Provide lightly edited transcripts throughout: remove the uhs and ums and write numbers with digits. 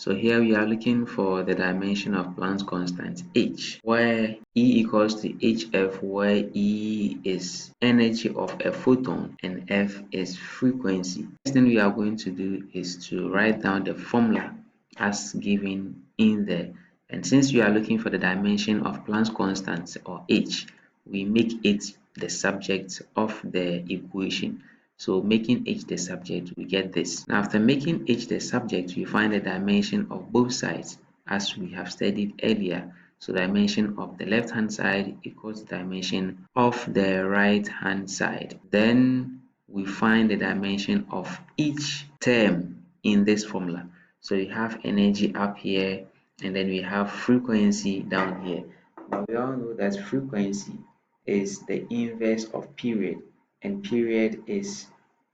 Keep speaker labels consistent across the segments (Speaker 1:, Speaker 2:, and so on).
Speaker 1: So here we are looking for the dimension of Planck's constant h, where E equals to hf, where E is energy of a photon and f is frequency. Next thing we are going to do is to write down the formula as given in there. And since we are looking for the dimension of Planck's constant, or h, we make it the subject of the equation. So making h the subject, we get this. Now after making h the subject, we find the dimension of both sides as we have studied earlier. So dimension of the left hand side equals dimension of the right hand side. Then we find the dimension of each term in this formula. So we have energy up here, and then we have frequency down here. Now we all know that frequency is the inverse of period, and period is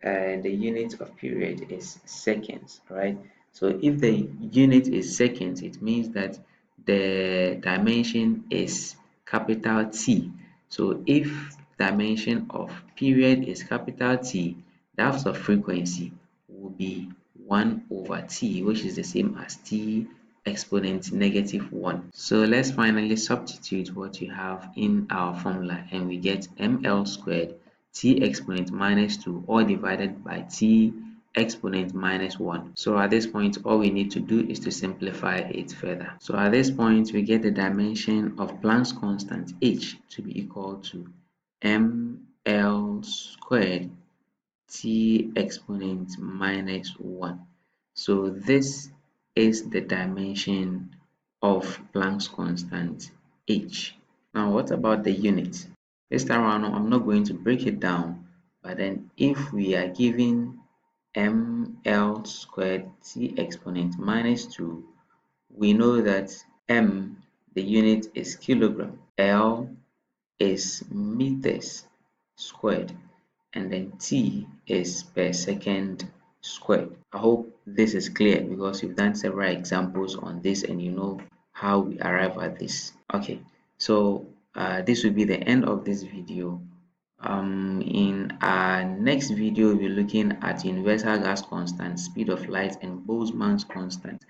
Speaker 1: the unit of period is seconds, right? So if the unit is seconds, it means that the dimension is capital T. So if dimension of period is capital T, that of frequency will be 1 over T, which is the same as T exponent -1. So let's finally substitute what you have in our formula, and we get ml squared T exponent -2, all divided by T exponent -1. So at this point, all we need to do is to simplify it further. So at this point, we get the dimension of Planck's constant h to be equal to ml squared T exponent -1. So this is the dimension of Planck's constant h. Now what about the unit? This time around, I'm not going to break it down, but then if we are given ml squared T exponent -2, we know that m, the unit, is kilogram, L is meters squared, and then T is per second squared. I hope this is clear because we've done several examples on this and you know how we arrive at this. Okay, so this will be the end of this video. In our next video, we'll be looking at universal gas constant, speed of light, and Boltzmann's constant.